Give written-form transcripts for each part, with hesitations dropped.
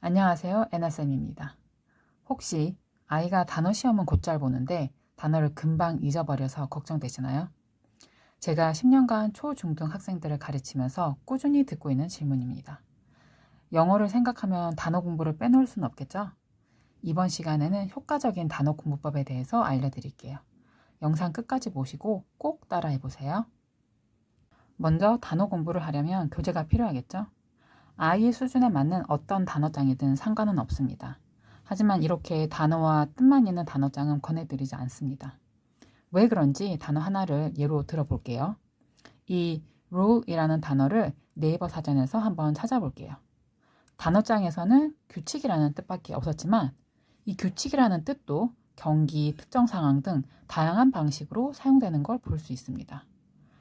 안녕하세요. 애나쌤입니다. 혹시 아이가 단어 시험은 곧잘 보는데 단어를 금방 잊어버려서 걱정되시나요? 제가 10년간 초, 중등 학생들을 가르치면서 꾸준히 듣고 있는 질문입니다. 영어를 생각하면 단어 공부를 빼놓을 수는 없겠죠? 이번 시간에는 효과적인 단어 공부법에 대해서 알려드릴게요. 영상 끝까지 보시고 꼭 따라해보세요. 먼저 단어 공부를 하려면 교재가 필요하겠죠? 아이의 수준에 맞는 어떤 단어장이든 상관은 없습니다. 하지만 이렇게 단어와 뜻만 있는 단어장은 권해드리지 않습니다. 왜 그런지 단어 하나를 예로 들어볼게요. 이 rule이라는 단어를 네이버 사전에서 한번 찾아볼게요. 단어장에서는 규칙이라는 뜻밖에 없었지만 이 규칙이라는 뜻도 경기, 특정 상황 등 다양한 방식으로 사용되는 걸 볼 수 있습니다.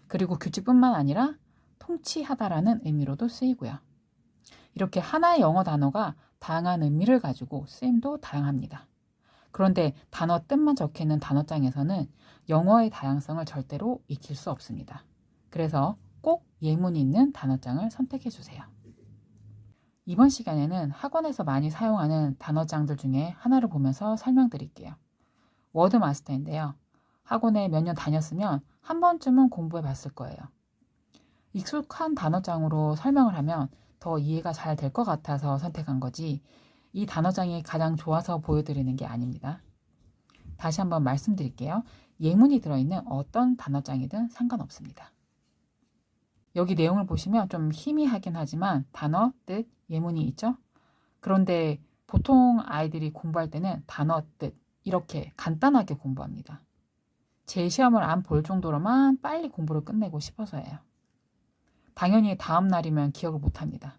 그리고 규칙뿐만 아니라 통치하다라는 의미로도 쓰이고요. 이렇게 하나의 영어 단어가 다양한 의미를 가지고 쓰임도 다양합니다. 그런데 단어 뜻만 적혀 있는 단어장에서는 영어의 다양성을 절대로 익힐 수 없습니다. 그래서 꼭 예문이 있는 단어장을 선택해 주세요. 이번 시간에는 학원에서 많이 사용하는 단어장들 중에 하나를 보면서 설명드릴게요. 워드마스터인데요. 학원에 몇 년 다녔으면 한 번쯤은 공부해 봤을 거예요. 익숙한 단어장으로 설명을 하면 더 이해가 잘 될 것 같아서 선택한 거지 이 단어장이 가장 좋아서 보여드리는 게 아닙니다. 다시 한번 말씀드릴게요. 예문이 들어있는 어떤 단어장이든 상관없습니다. 여기 내용을 보시면 좀 희미하긴 하지만 단어, 뜻, 예문이 있죠? 그런데 보통 아이들이 공부할 때는 단어, 뜻 이렇게 간단하게 공부합니다. 제 시험을 안 볼 정도로만 빨리 공부를 끝내고 싶어서예요. 당연히 다음 날이면 기억을 못합니다.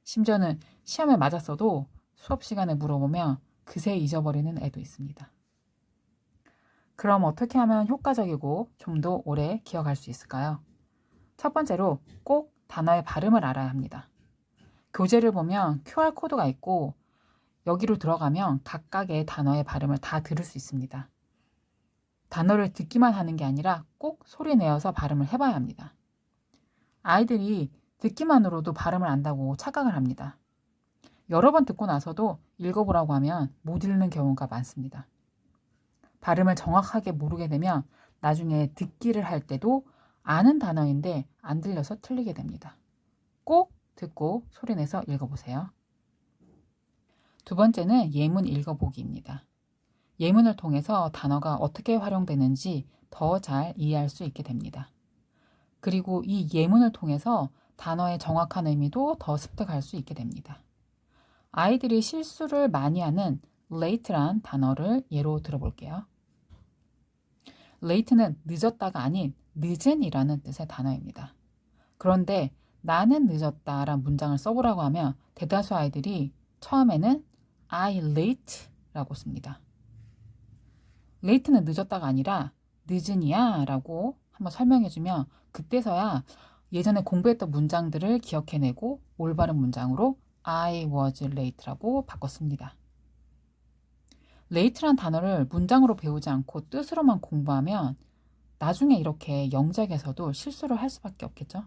심지어는 시험에 맞았어도 수업 시간에 물어보면 그새 잊어버리는 애도 있습니다. 그럼 어떻게 하면 효과적이고 좀 더 오래 기억할 수 있을까요? 첫 번째로 꼭 단어의 발음을 알아야 합니다. 교재를 보면 QR코드가 있고 여기로 들어가면 각각의 단어의 발음을 다 들을 수 있습니다. 단어를 듣기만 하는 게 아니라 꼭 소리 내어서 발음을 해봐야 합니다. 아이들이 듣기만으로도 발음을 안다고 착각을 합니다. 여러 번 듣고 나서도 읽어보라고 하면 못 읽는 경우가 많습니다. 발음을 정확하게 모르게 되면 나중에 듣기를 할 때도 아는 단어인데 안 들려서 틀리게 됩니다. 꼭 듣고 소리내서 읽어보세요. 두 번째는 예문 읽어보기입니다. 예문을 통해서 단어가 어떻게 활용되는지 더 잘 이해할 수 있게 됩니다. 그리고 이 예문을 통해서 단어의 정확한 의미도 더 습득할 수 있게 됩니다. 아이들이 실수를 많이 하는 late란 단어를 예로 들어볼게요. late는 늦었다가 아닌 늦은이라는 뜻의 단어입니다. 그런데 나는 늦었다라는 문장을 써보라고 하면 대다수 아이들이 처음에는 I late라고 씁니다. late는 늦었다가 아니라 늦은이야 라고 한번 설명해주면 그때서야 예전에 공부했던 문장들을 기억해내고 올바른 문장으로 I was late라고 바꿨습니다. late란 단어를 문장으로 배우지 않고 뜻으로만 공부하면 나중에 이렇게 영작에서도 실수를 할 수밖에 없겠죠?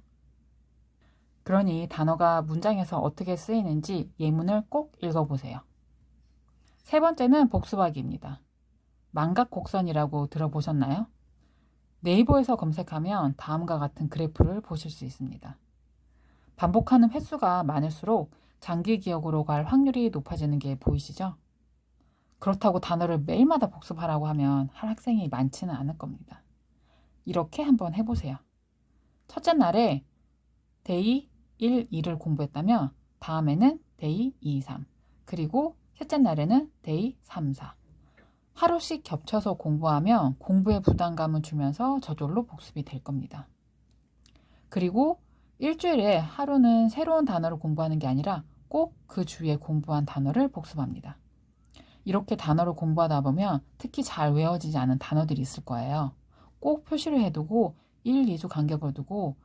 그러니 단어가 문장에서 어떻게 쓰이는지 예문을 꼭 읽어보세요. 세 번째는 복습하기입니다. 망각곡선이라고 들어보셨나요? 네이버에서 검색하면 다음과 같은 그래프를 보실 수 있습니다. 반복하는 횟수가 많을수록 장기 기억으로 갈 확률이 높아지는 게 보이시죠? 그렇다고 단어를 매일마다 복습하라고 하면 할 학생이 많지는 않을 겁니다. 이렇게 한번 해보세요. 첫째 날에 데이 1, 2를 공부했다면 다음에는 데이 2, 3 그리고 셋째 날에는 데이 3, 4 하루씩 겹쳐서 공부하면 공부에 부담감을 주면서 저절로 복습이 될 겁니다. 그리고 일주일에 하루는 새로운 단어를 공부하는 게 아니라 꼭 그 주에 공부한 단어를 복습합니다. 이렇게 단어를 공부하다 보면 특히 잘 외워지지 않은 단어들이 있을 거예요. 꼭 표시를 해두고 1, 2주 간격을 두고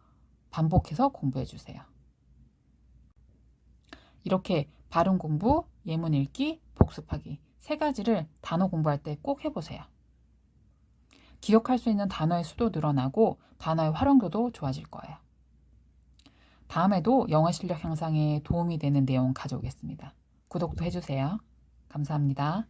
반복해서 공부해 주세요. 이렇게 발음 공부, 예문 읽기, 복습하기 세 가지를 단어 공부할 때 꼭 해보세요. 기억할 수 있는 단어의 수도 늘어나고 단어의 활용도도 좋아질 거예요. 다음에도 영어 실력 향상에 도움이 되는 내용 가져오겠습니다. 구독도 해주세요. 감사합니다.